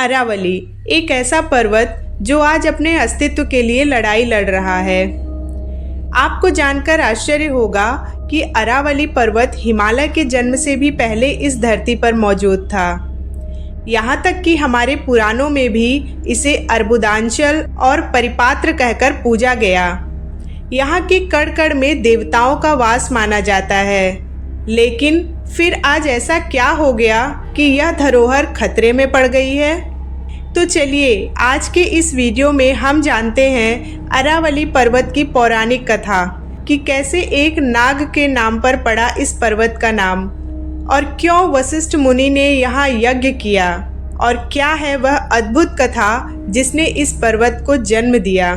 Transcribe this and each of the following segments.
अरावली एक ऐसा पर्वत जो आज अपने अस्तित्व के लिए लड़ाई लड़ रहा है। आपको जानकर आश्चर्य होगा कि अरावली पर्वत हिमालय के जन्म से भी पहले इस धरती पर मौजूद था। यहाँ तक कि हमारे पुराणों में भी इसे अर्बुदांचल और परिपात्र कहकर पूजा गया। यहाँ की कण कण में देवताओं का वास माना जाता है। लेकिन फिर आज ऐसा क्या हो गया कि यह धरोहर खतरे में पड़ गई है? तो चलिए आज के इस वीडियो में हम जानते हैं अरावली पर्वत की पौराणिक कथा कि कैसे एक नाग के नाम पर पड़ा इस पर्वत का नाम, और क्यों वशिष्ठ मुनि ने यहाँ यज्ञ किया, और क्या है वह अद्भुत कथा जिसने इस पर्वत को जन्म दिया।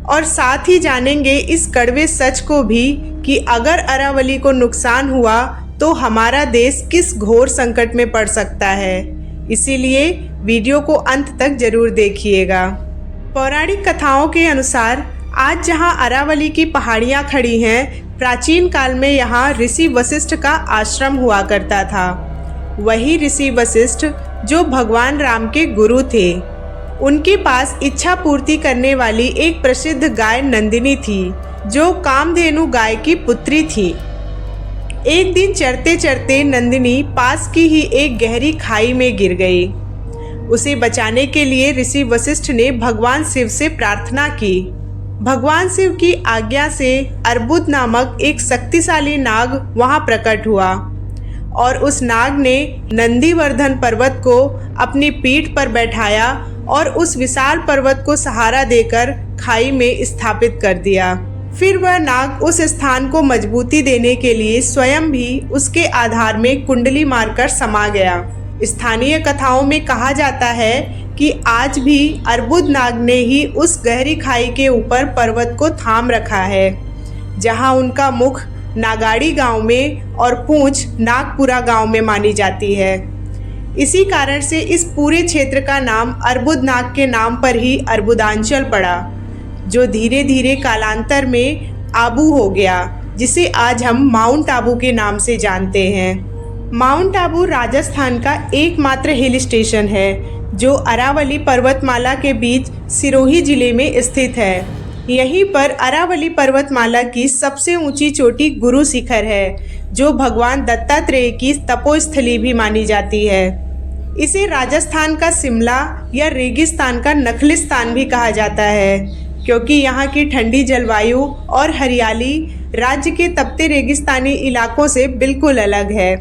और साथ ही जानेंगे इस कड़वे सच को भी कि अगर अरावली को नुकसान हुआ तो हमारा देश किस घोर संकट में पड़ सकता है। इसीलिए वीडियो को अंत तक जरूर देखिएगा। पौराणिक कथाओं के अनुसार आज जहां अरावली की पहाड़ियां खड़ी हैं, प्राचीन काल में यहां ऋषि वशिष्ठ का आश्रम हुआ करता था। वही ऋषि वशिष्ठ जो भगवान राम के गुरु थे। उनके पास इच्छा पूर्ति करने वाली एक प्रसिद्ध गाय नंदिनी थी, जो कामधेनु गाय की पुत्री थी। एक दिन चरते चरते नंदिनी पास की ही एक गहरी खाई में गिर गई। उसे बचाने के लिए ऋषि वशिष्ठ ने भगवान शिव से प्रार्थना की। भगवान शिव की आज्ञा से अर्बुद नामक एक शक्तिशाली नाग वहां प्रकट हुआ, और उस नाग ने नंदीवर्धन पर्वत को अपनी पीठ पर बैठाया और उस विशाल पर्वत को सहारा देकर खाई में स्थापित कर दिया। फिर वह नाग उस स्थान को मजबूती देने के लिए स्वयं भी उसके आधार में कुंडली मारकर समा गया। स्थानीय कथाओं में कहा जाता है कि आज भी अर्बुद नाग ने ही उस गहरी खाई के ऊपर पर्वत को थाम रखा है, जहां उनका मुख नागाड़ी गांव में और पूंछ नागपुरा गांव में मानी जाती है। इसी कारण से इस पूरे क्षेत्र का नाम अर्बुद नाग के नाम पर ही अर्बुदांचल पड़ा, जो धीरे धीरे कालांतर में आबू हो गया, जिसे आज हम माउंट आबू के नाम से जानते हैं। माउंट आबू राजस्थान का एकमात्र हिल स्टेशन है जो अरावली पर्वतमाला के बीच सिरोही जिले में स्थित है। यहीं पर अरावली पर्वतमाला की सबसे ऊंची चोटी गुरु शिखर है, जो भगवान दत्तात्रेय की तपोस्थली भी मानी जाती है। इसे राजस्थान का शिमला या रेगिस्तान का नखलिस्तान भी कहा जाता है, क्योंकि यहाँ की ठंडी जलवायु और हरियाली राज्य के तपते रेगिस्तानी इलाकों से बिल्कुल अलग है।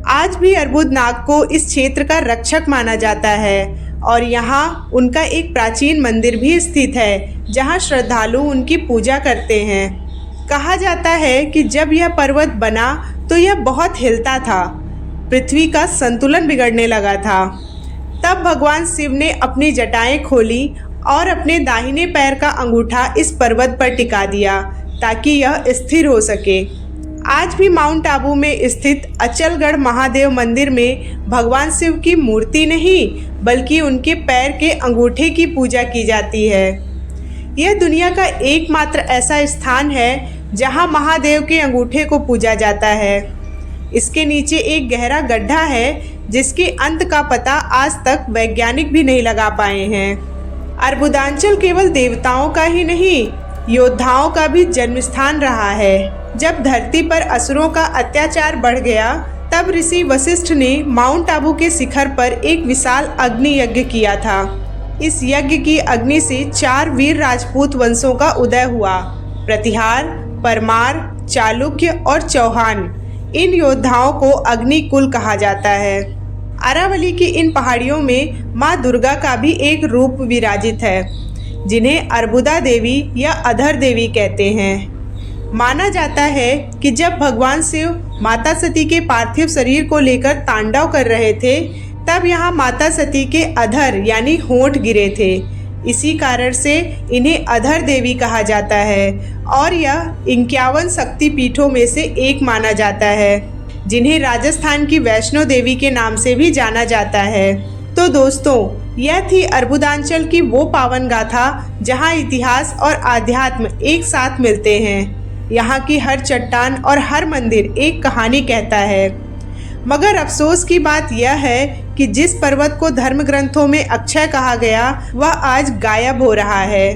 आज भी अर्बुद नाग को इस क्षेत्र का रक्षक माना जाता है, और यहाँ उनका एक प्राचीन मंदिर भी स्थित है, जहाँ श्रद्धालु उनकी पूजा करते हैं। कहा जाता है कि जब यह पर्वत बना तो यह बहुत हिलता था, पृथ्वी का संतुलन बिगड़ने लगा था। तब भगवान शिव ने अपनी जटाएं खोली और अपने दाहिने पैर का अंगूठा इस पर्वत पर टिका दिया, ताकि यह स्थिर हो सके। आज भी माउंट आबू में स्थित अचलगढ़ महादेव मंदिर में भगवान शिव की मूर्ति नहीं, बल्कि उनके पैर के अंगूठे की पूजा की जाती है। यह दुनिया का एकमात्र ऐसा स्थान है जहां महादेव के अंगूठे को पूजा जाता है। इसके नीचे एक गहरा गड्ढा है, जिसके अंत का पता आज तक वैज्ञानिक भी नहीं लगा पाए हैं। अर्बुदांचल केवल देवताओं का ही नहीं, योद्धाओं का भी जन्म स्थान रहा है। जब धरती पर असुरों का अत्याचार बढ़ गया, तब ऋषि वशिष्ठ ने माउंट आबू के शिखर पर एक विशाल अग्नि यज्ञ किया था। इस यज्ञ की अग्नि से 4 वीर राजपूत वंशों का उदय हुआ: प्रतिहार, परमार, चालुक्य और चौहान। इन योद्धाओं को अग्निकुल कहा जाता है। अरावली की इन पहाड़ियों में माँ दुर्गा का भी एक रूप विराजित है, जिन्हें अर्बुदा देवी या अधर देवी कहते हैं। माना जाता है कि जब भगवान शिव माता सती के पार्थिव शरीर को लेकर तांडव कर रहे थे, तब यहाँ माता सती के अधर यानी होंठ गिरे थे। इसी कारण से इन्हें अधर देवी कहा जाता है, और यह 51 शक्ति पीठों में से एक माना जाता है, जिन्हें राजस्थान की वैष्णो देवी के नाम से भी जाना जाता है। तो दोस्तों, यह थी अर्बुदांचल की वो पावन गाथा जहाँ इतिहास और आध्यात्म एक साथ मिलते हैं। यहाँ की हर चट्टान और हर मंदिर एक कहानी कहता है। मगर अफसोस की बात यह है कि जिस पर्वत को धर्म ग्रंथों में अक्षय कहा गया वह आज गायब हो रहा है।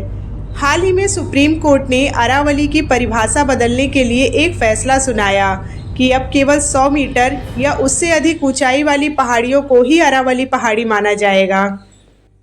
हाल ही में सुप्रीम कोर्ट ने अरावली की परिभाषा बदलने के लिए एक फैसला सुनाया कि अब केवल 100 मीटर या उससे अधिक ऊंचाई वाली पहाड़ियों को ही अरावली पहाड़ी माना जाएगा।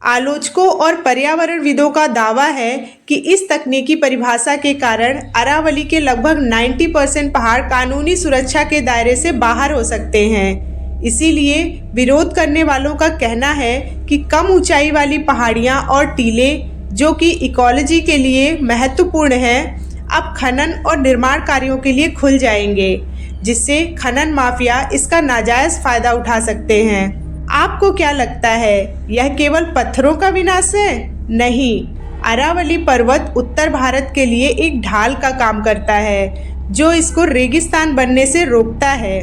आलोचकों और पर्यावरणविदों का दावा है कि इस तकनीकी परिभाषा के कारण अरावली के लगभग 90% पहाड़ कानूनी सुरक्षा के दायरे से बाहर हो सकते हैं। इसीलिए विरोध करने वालों का कहना है कि कम ऊंचाई वाली पहाड़ियां और टीले, जो कि इकोलॉजी के लिए महत्वपूर्ण हैं, अब खनन और निर्माण कार्यों के लिए खुल जाएंगे, जिससे खनन माफिया इसका नाजायज फायदा उठा सकते हैं। आपको क्या लगता है, यह केवल पत्थरों का विनाश है? नहीं, अरावली पर्वत उत्तर भारत के लिए एक ढाल का काम करता है, जो इसको रेगिस्तान बनने से रोकता है।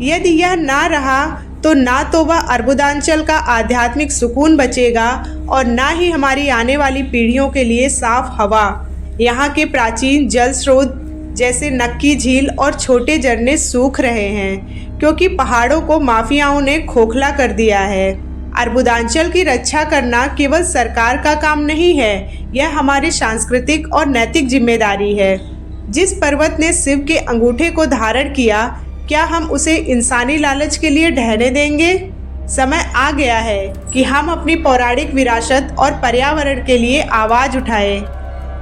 यदि यह ना रहा तो ना तो वह अर्बुदांचल का आध्यात्मिक सुकून बचेगा और ना ही हमारी आने वाली पीढ़ियों के लिए साफ हवा। यहाँ के प्राचीन जल स्रोत जैसे नक्की झील और छोटे झरने सूख रहे हैं, क्योंकि पहाड़ों को माफियाओं ने खोखला कर दिया है। अर्बुदांचल की रक्षा करना केवल सरकार का काम नहीं है, यह हमारी सांस्कृतिक और नैतिक जिम्मेदारी है। जिस पर्वत ने शिव के अंगूठे को धारण किया, क्या हम उसे इंसानी लालच के लिए ढहने देंगे? समय आ गया है कि हम अपनी पौराणिक विरासत और पर्यावरण के लिए आवाज़ उठाएं।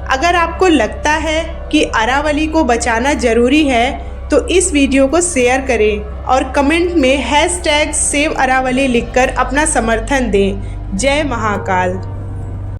अगर आपको लगता है कि अरावली को बचाना जरूरी है तो इस वीडियो को शेयर करें और कमेंट में #SaveAravali लिखकर अपना समर्थन दें। जय महाकाल।